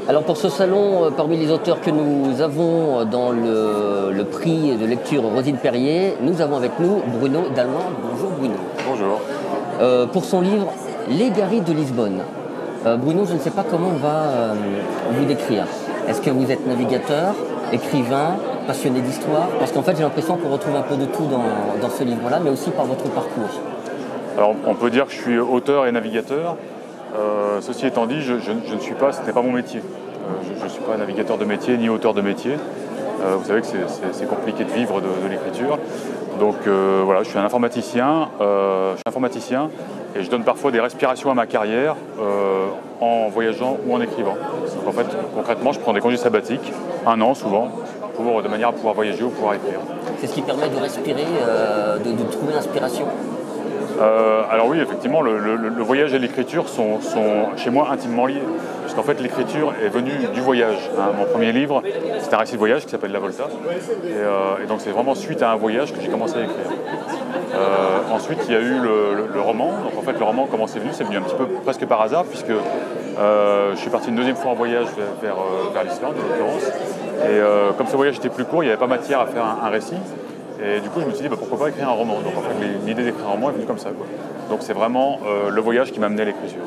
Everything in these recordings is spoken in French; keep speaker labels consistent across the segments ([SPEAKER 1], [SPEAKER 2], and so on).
[SPEAKER 1] Alors pour ce salon, parmi les auteurs que nous avons dans le prix de lecture Rosine Perrier, nous avons avec nous Bruno Dalmand. Bonjour Bruno.
[SPEAKER 2] Bonjour.
[SPEAKER 1] Pour son livre Les Garis de Lisbonne. Bruno, je ne sais pas comment on va vous décrire. Est-ce que vous êtes navigateur, écrivain, passionné d'histoire? Parce qu'en fait j'ai l'impression qu'on retrouve un peu de tout dans ce livre-là, mais aussi par votre parcours.
[SPEAKER 2] Alors on peut dire que je suis auteur et navigateur. Ceci étant dit, je ne suis pas, ce n'est pas mon métier. Je ne suis pas navigateur de métier ni auteur de métier. Vous savez que c'est compliqué de vivre de l'écriture. Donc voilà, je suis un informaticien. Et je donne parfois des respirations à ma carrière en voyageant ou en écrivant. Donc en fait, concrètement, je prends des congés sabbatiques, 1 an souvent, de manière à pouvoir voyager ou pouvoir écrire.
[SPEAKER 1] C'est ce qui permet de respirer, de trouver l'inspiration.
[SPEAKER 2] Alors oui, effectivement, le voyage et l'écriture sont chez moi intimement liés. Parce qu'en fait, l'écriture est venue du voyage. Mon premier livre, c'est un récit de voyage qui s'appelle La Volta. Et donc c'est vraiment suite à un voyage que j'ai commencé à écrire. Ensuite, il y a eu le roman. Donc en fait, le roman, comment c'est venu un petit peu presque par hasard, puisque je suis parti une deuxième fois en voyage vers l'Islande, en l'occurrence. Et comme ce voyage était plus court, il n'y avait pas matière à faire un récit. Et du coup, je me suis dit, pourquoi pas écrire un roman. Donc en fait, l'idée d'écrire un roman est venue comme ça, quoi. Donc c'est vraiment le voyage qui m'a amené à l'écriture.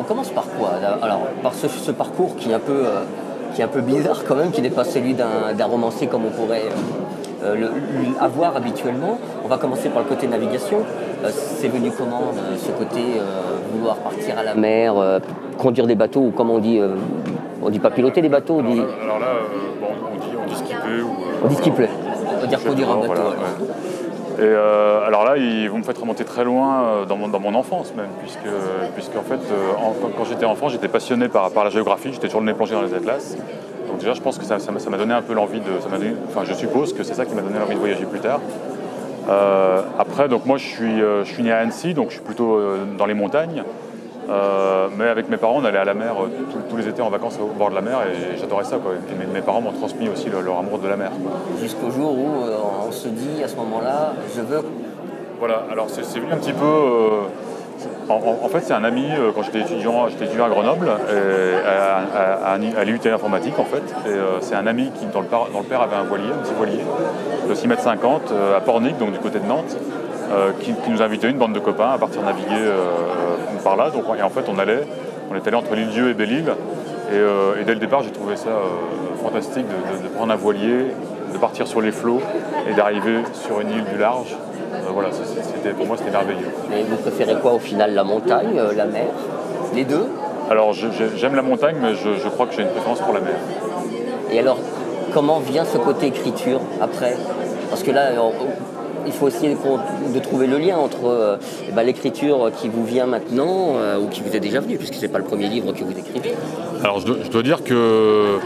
[SPEAKER 1] On commence par quoi? Alors, par ce parcours qui est un peu bizarre quand même, qui n'est pas celui d'un romancier comme on pourrait avoir habituellement. On va commencer par le côté navigation. C'est venu comment, ce côté vouloir partir à la mer, conduire des bateaux, ou comme on dit pas piloter des bateaux, on dit...
[SPEAKER 2] Alors là, on dit skipper ou...
[SPEAKER 1] On dit skipper. On va dire conduire un bateau.
[SPEAKER 2] Voilà, ouais. Et alors là, vous me faites remonter très loin dans mon enfance même, puisque en fait, quand j'étais enfant, j'étais passionné par la géographie, j'étais toujours le nez plongé dans les atlas. Donc déjà, je pense que ça m'a donné un peu l'envie je suppose que c'est ça qui m'a donné l'envie de voyager plus tard. Après, donc moi, je suis né à Annecy, donc je suis plutôt dans les montagnes. Mais avec mes parents, on allait à la mer tous les étés en vacances au bord de la mer et j'adorais ça, quoi. Et mes parents m'ont transmis aussi leur amour de la mer, quoi.
[SPEAKER 1] Jusqu'au jour où on se dit à ce moment-là, je veux...
[SPEAKER 2] Voilà, alors c'est venu un petit peu... En fait, c'est un ami, quand j'étais étudiant à Grenoble, à l'IUT informatique en fait. Et c'est un ami dont le père avait un petit voilier, de 6,50 m à Pornic, donc du côté de Nantes. Qui nous invitait, une bande de copains, à partir naviguer par là. Donc, et en fait, on est allé entre l'île-Dieu et Belle-Île. Et dès le départ, j'ai trouvé ça fantastique de prendre un voilier, de partir sur les flots et d'arriver sur une île du large. Voilà, pour moi, c'était merveilleux.
[SPEAKER 1] Et vous préférez quoi au final, la montagne, la mer? Les deux?
[SPEAKER 2] Alors, j'aime la montagne, mais je crois que j'ai une préférence pour la mer.
[SPEAKER 1] Et alors, comment vient ce côté écriture après? Parce que là, il faut essayer de trouver le lien entre l'écriture qui vous vient maintenant ou qui vous est déjà venue, puisque ce n'est pas le premier livre que vous écrivez.
[SPEAKER 2] Alors je dois dire que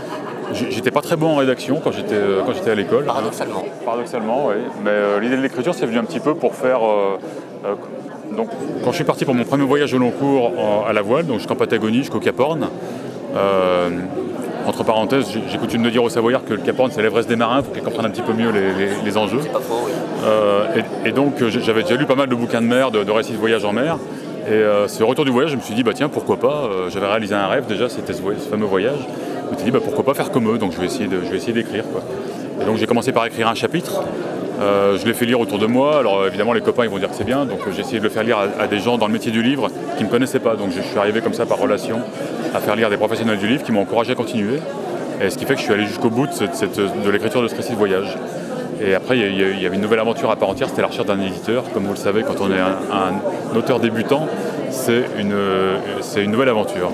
[SPEAKER 2] j'étais pas très bon en rédaction quand j'étais à l'école.
[SPEAKER 1] Paradoxalement.
[SPEAKER 2] Paradoxalement, oui. Mais l'idée de l'écriture, c'est venu un petit peu pour faire... donc, quand je suis parti pour mon premier voyage au long cours à la voile, donc jusqu'en Patagonie, jusqu'au Cap Horn, entre parenthèses, j'ai coutume de dire aux Savoyards que le Cap Horn, c'est l'Everest des marins, pour qu'ils comprennent un petit peu mieux les enjeux.
[SPEAKER 1] C'est pas faux, oui.
[SPEAKER 2] Et donc, j'avais déjà lu pas mal de bouquins de mer, de récits de voyage en mer. Et ce retour du voyage, je me suis dit, tiens, pourquoi pas. J'avais réalisé un rêve déjà, c'était ce fameux voyage. Je me suis dit, pourquoi pas faire comme eux, donc je vais essayer d'écrire, quoi. Et donc, j'ai commencé par écrire un chapitre. Je l'ai fait lire autour de moi. Alors évidemment, les copains ils vont dire que c'est bien, donc j'ai essayé de le faire lire à des gens dans le métier du livre qui ne me connaissaient pas. Donc je suis arrivé comme ça par relation à faire lire des professionnels du livre qui m'ont encouragé à continuer. Et ce qui fait que je suis allé jusqu'au bout de l'écriture de ce récit de voyage. Et après, il y avait une nouvelle aventure à part entière, c'était la recherche d'un éditeur. Comme vous le savez, quand on est un auteur débutant, c'est une nouvelle aventure.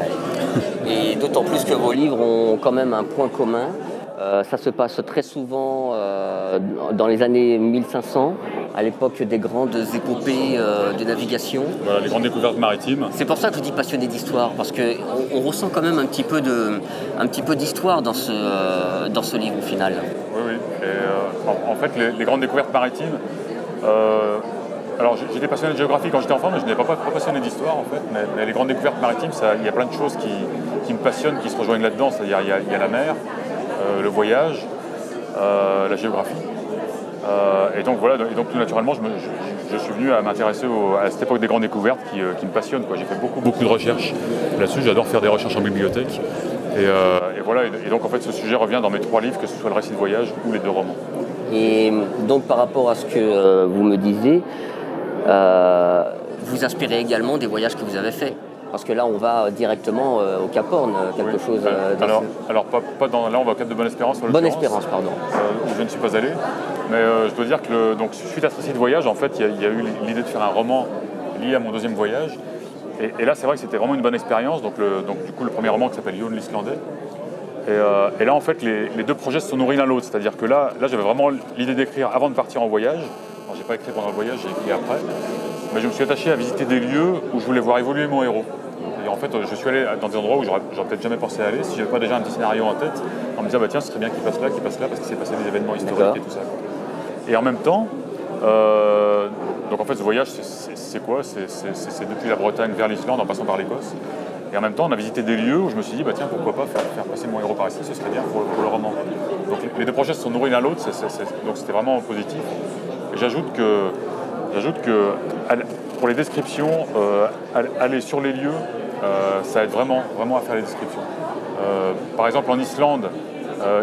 [SPEAKER 1] Et d'autant plus que vos livres ont quand même un point commun. Ça se passe très souvent dans les années 1500, à l'époque des grandes épopées de navigation.
[SPEAKER 2] Voilà, les grandes découvertes maritimes.
[SPEAKER 1] C'est pour ça que je dis passionné d'histoire, parce qu'on ressent quand même un petit peu d'histoire dans ce livre au final.
[SPEAKER 2] Oui. Et, en fait, les grandes découvertes maritimes... alors j'étais passionné de géographie quand j'étais enfant, mais je n'étais pas passionné d'histoire en fait. Mais les grandes découvertes maritimes, il y a plein de choses qui me passionnent, qui se rejoignent là-dedans. C'est-à-dire il y a la mer, le voyage, la géographie. Et donc voilà, tout naturellement, je suis venu à m'intéresser à cette époque des grandes découvertes qui me passionnent, quoi. J'ai fait beaucoup de recherches là-dessus. J'adore faire des recherches en bibliothèque. Et voilà, et donc en fait ce sujet revient dans mes 3 livres, que ce soit le récit de voyage ou les 2 romans.
[SPEAKER 1] Et donc par rapport à ce que vous me disiez, vous inspirez également des voyages que vous avez faits. Parce que là, on va directement au Cap Horn, quelque chose...
[SPEAKER 2] alors pas dans, là, on va au Cap de Bonne-Espérance.
[SPEAKER 1] Bonne-Espérance, pardon.
[SPEAKER 2] Où je ne suis pas allé. Mais je dois dire que donc, suite à ce récit de voyage, en fait, il y a eu l'idée de faire un roman lié à mon 2e voyage. Et là, c'est vrai que c'était vraiment une bonne expérience. Donc du coup, le premier roman qui s'appelle Yon l'Islandais. Et là, en fait, les 2 projets se sont nourris l'un l'autre. C'est-à-dire que là j'avais vraiment l'idée d'écrire avant de partir en voyage. Alors, j'ai pas écrit pendant le voyage, j'ai écrit après. Mais je me suis attaché à visiter des lieux où je voulais voir évoluer mon héros. Et en fait, je suis allé dans des endroits où j'aurais peut-être jamais pensé aller si j'avais pas déjà un petit scénario en tête, en me disant, tiens, ce serait bien qu'il passe là, parce qu'il s'est passé des événements historiques et tout ça. Et en même temps, donc en fait, ce voyage, c'est quoi ? C'est depuis la Bretagne vers l'Islande en passant par l'Écosse. Et en même temps, on a visité des lieux où je me suis dit, tiens, pourquoi pas faire passer mon héros par ici, ce serait bien pour le roman. Donc les 2 projets se sont nourris l'un l'autre, donc c'était vraiment positif. Et j'ajoute que pour les descriptions, aller sur les lieux, ça aide vraiment à faire les descriptions. Par exemple, en Islande,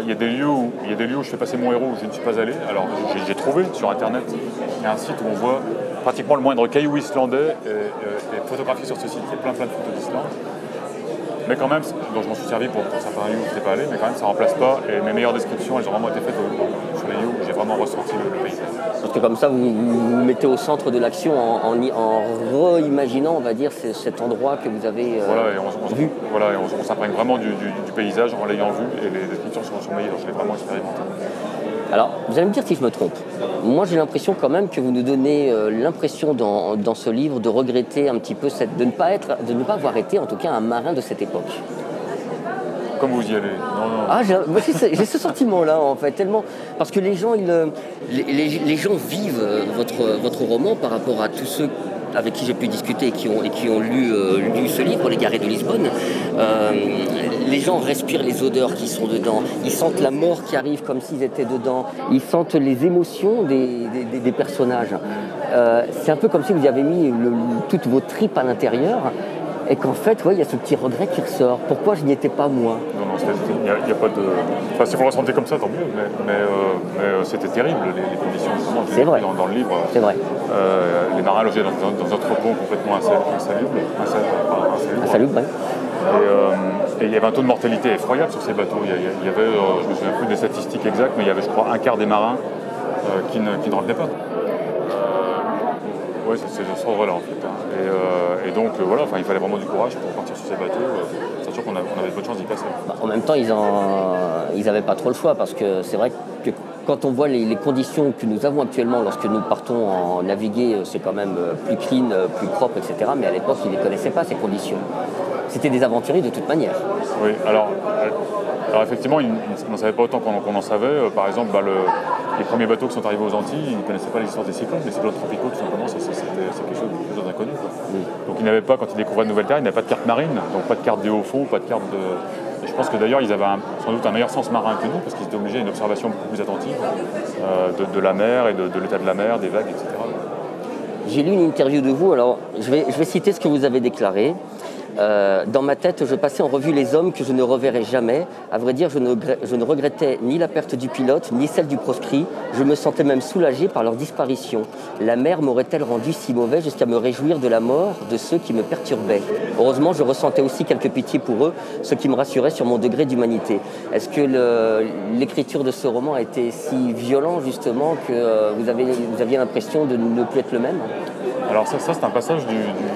[SPEAKER 2] il y a des lieux où je fais passer mon héros où je ne suis pas allé. Alors j'ai trouvé sur internet, il y a un site où on voit pratiquement le moindre caillou islandais est photographié sur ce site. Il y a plein de photos d'Islande. Mais quand même, donc je m'en suis servi pour certains lieux où je n'étais pas allé, mais quand même ça ne remplace pas. Et mes meilleures descriptions, elles ont vraiment été faites sur les lieux où j'ai vraiment ressenti le paysage.
[SPEAKER 1] Parce que comme ça, vous vous mettez au centre de l'action en reimaginant, on va dire, cet endroit que vous avez vu.
[SPEAKER 2] Voilà, et on s'imprègne vraiment du paysage en l'ayant vu, et les descriptions sont meilleures. Je l'ai vraiment expérimenté.
[SPEAKER 1] Alors, vous allez me dire si je me trompe. Moi, j'ai l'impression quand même que vous nous donnez l'impression dans ce livre de regretter un petit peu de ne pas avoir été, en tout cas, un marin de cette époque.
[SPEAKER 2] Comme vous y allez. Non.
[SPEAKER 1] Ah, j'ai ce sentiment-là, en fait, tellement... Parce que les gens, les gens vivent votre roman par rapport à tous ceux avec qui j'ai pu discuter et qui ont lu ce livre, Les Garés de Lisbonne. Les gens respirent les odeurs qui sont dedans. Ils sentent la mort qui arrive comme s'ils étaient dedans. Ils sentent les émotions des personnages. C'est un peu comme si vous y avez mis toutes vos tripes à l'intérieur. Et qu'en fait, il y a ce petit regret qui ressort. Pourquoi je n'y étais pas moi ?
[SPEAKER 2] Non, il n'y a pas de... Enfin, si vous le ressentez comme ça, tant mieux, mais c'était terrible, les conditions, justement.
[SPEAKER 1] C'est vrai.
[SPEAKER 2] Dans le livre.
[SPEAKER 1] C'est vrai.
[SPEAKER 2] Les marins logeaient dans un entrepôt complètement insalubre.
[SPEAKER 1] Insalubre, oui.
[SPEAKER 2] Et il y avait un taux de mortalité effroyable sur ces bateaux. Il y avait, je ne me souviens plus des statistiques exactes, mais il y avait, je crois, un quart des marins qui ne revenaient pas. Oui, c'est ce ordre-là en fait. Et donc voilà, il fallait vraiment du courage pour partir sur ces bateaux, sachant qu'on avait de bonnes chances d'y passer.
[SPEAKER 1] En même temps, ils n'avaient pas trop le choix, parce que c'est vrai que quand on voit les conditions que nous avons actuellement lorsque nous partons en naviguer, c'est quand même plus clean, plus propre, etc. Mais à l'époque, ils ne connaissaient pas ces conditions. C'était des aventuriers de toute manière.
[SPEAKER 2] Oui, alors effectivement, ils n'en savaient pas autant qu'on en savait. Par exemple, les premiers bateaux qui sont arrivés aux Antilles, ils ne connaissaient pas l'existence des cyclones. Les cyclones tropicaux, tout simplement, c'est quelque chose d'inconnu. Donc ils n'avaient pas, quand ils découvraient de nouvelles terres, ils n'avaient pas de carte marine, donc pas de carte des hauts fonds, pas de carte de... Et je pense que d'ailleurs, ils avaient sans doute un meilleur sens marin que nous, parce qu'ils étaient obligés à une observation beaucoup plus attentive de la mer et de l'état de la mer, des vagues, etc.
[SPEAKER 1] J'ai lu une interview de vous, alors je vais citer ce que vous avez déclaré. Dans ma tête, je passais en revue les hommes que je ne reverrai jamais. À vrai dire, je ne regrettais ni la perte du pilote, ni celle du proscrit. Je me sentais même soulagé par leur disparition. La mer m'aurait-elle rendu si mauvais jusqu'à me réjouir de la mort de ceux qui me perturbaient ? Heureusement, je ressentais aussi quelques pitiés pour eux, ce qui me rassurait sur mon degré d'humanité. Est-ce que l'écriture de ce roman a été si violent, justement, que vous aviez l'impression de ne plus être le même ?
[SPEAKER 2] Alors ça c'est un passage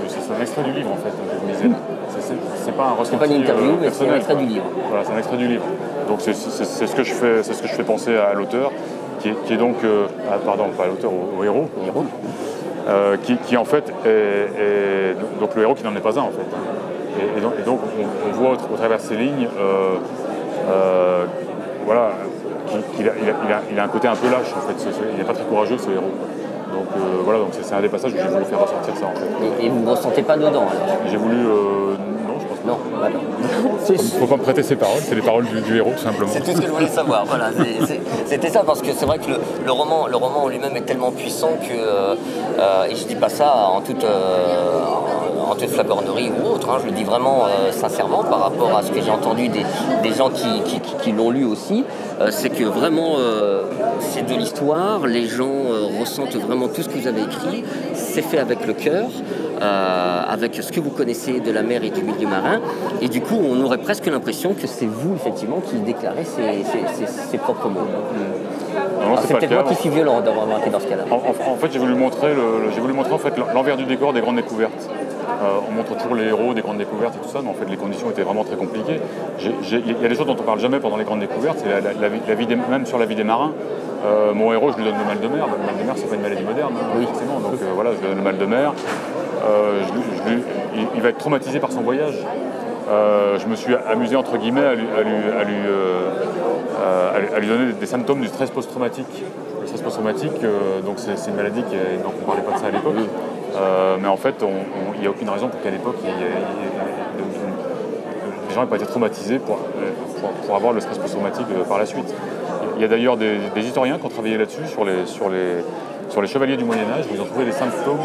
[SPEAKER 2] c'est un extrait du livre en fait que je lisais. C'est pas un ressenti.
[SPEAKER 1] C'est pas une interview, mais c'est un extrait du livre.
[SPEAKER 2] Voilà, c'est un extrait du livre. Donc c'est ce que je fais penser à l'auteur, qui est donc pardon, pas à l'auteur, au héros. Qui en fait est donc le héros qui n'en est pas un en fait. Et donc on voit au travers de ces lignes, voilà, qu'il a un côté un peu lâche en fait. Il n'est pas très courageux ce héros. Donc voilà, donc c'est un des passages où j'ai voulu faire ressortir ça en fait.
[SPEAKER 1] Et vous ne ressentez pas dedans alors ?
[SPEAKER 2] J'ai voulu, non, je pense
[SPEAKER 1] Non, bah non.
[SPEAKER 2] Il ne faut pas me prêter ses paroles, c'est les paroles du héros tout simplement.
[SPEAKER 1] C'est tout ce que je voulais savoir. Voilà, c'était ça parce que c'est vrai que le roman en lui-même est tellement puissant que, et je dis pas ça en toute flagornerie ou autre, hein, je le dis vraiment sincèrement par rapport à ce que j'ai entendu des gens qui l'ont lu aussi, c'est que vraiment c'est de l'histoire, les gens ressentent vraiment tout ce que vous avez écrit, c'est fait avec le cœur. Avec ce que vous connaissez de la mer et du milieu marin, et du coup on aurait presque l'impression que c'est vous effectivement qui déclarez ses propres mots. C'est peut-être moi qui suis violent d'avoir marqué dans ce cas-là.
[SPEAKER 2] En fait j'ai voulu montrer en fait l'envers du décor des grandes découvertes. On montre toujours les héros des grandes découvertes et tout ça, mais en fait les conditions étaient vraiment très compliquées. Il y a des choses dont on ne parle jamais pendant les grandes découvertes, c'est la vie même sur la vie des marins. Mon héros, je lui donne le mal de mer. Le mal de mer, c'est pas une maladie moderne, hein, oui. Forcément. Donc voilà, je lui donne le mal de mer. Il va être traumatisé par son voyage. Je me suis amusé entre guillemets à lui donner des symptômes du stress post-traumatique. Le stress post-traumatique, donc c'est une maladie donc on ne parlait pas de ça à l'époque. Mais en fait, il n'y a aucune raison pour qu'à l'époque les gens n'aient pas été traumatisés pour avoir le stress post-traumatique par la suite. Il y a d'ailleurs des historiens qui ont travaillé là-dessus sur les chevaliers du Moyen-Âge, où ils ont trouvé des symptômes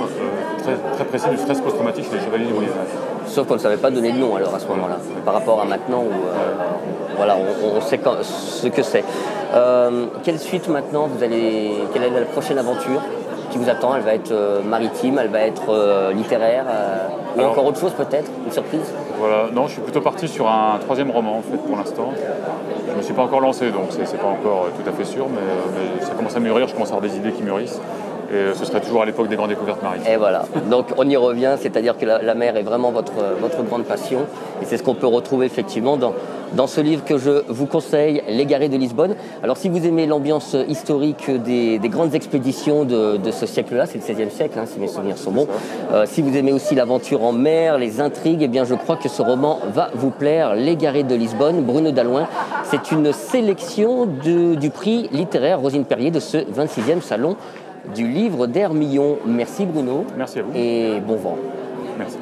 [SPEAKER 2] très, très précis du stress post-traumatique chez les chevaliers du Moyen-Âge.
[SPEAKER 1] Sauf qu'on ne savait pas donner de nom alors à ce moment-là, par rapport à maintenant où voilà, on sait ce que c'est. Quelle suite maintenant quelle est la prochaine aventure qui vous attend? Elle va être maritime, elle va être littéraire, ou encore autre chose peut-être, une surprise?
[SPEAKER 2] Voilà, non, je suis plutôt parti sur un 3e roman en fait pour l'instant. Je ne me suis pas encore lancé, donc c'est pas encore tout à fait sûr, mais ça commence à mûrir, je commence à avoir des idées qui mûrissent. Et ce serait toujours à l'époque des grandes découvertes maritimes.
[SPEAKER 1] Et voilà, donc on y revient, c'est-à-dire que la mer est vraiment votre grande passion. Et c'est ce qu'on peut retrouver effectivement dans ce livre que je vous conseille, L'Égaré de Lisbonne. Alors si vous aimez l'ambiance historique des grandes expéditions de ce siècle-là, c'est le XVIe siècle, hein, si mes souvenirs sont bons. Si vous aimez aussi l'aventure en mer, les intrigues, eh bien je crois que ce roman va vous plaire, L'Égaré de Lisbonne, Bruno Dalouin. C'est une sélection du prix littéraire Rosine Perrier de ce 26e salon du livre d'Hermillon. Merci Bruno.
[SPEAKER 2] Merci à vous.
[SPEAKER 1] Et bon vent.
[SPEAKER 2] Merci.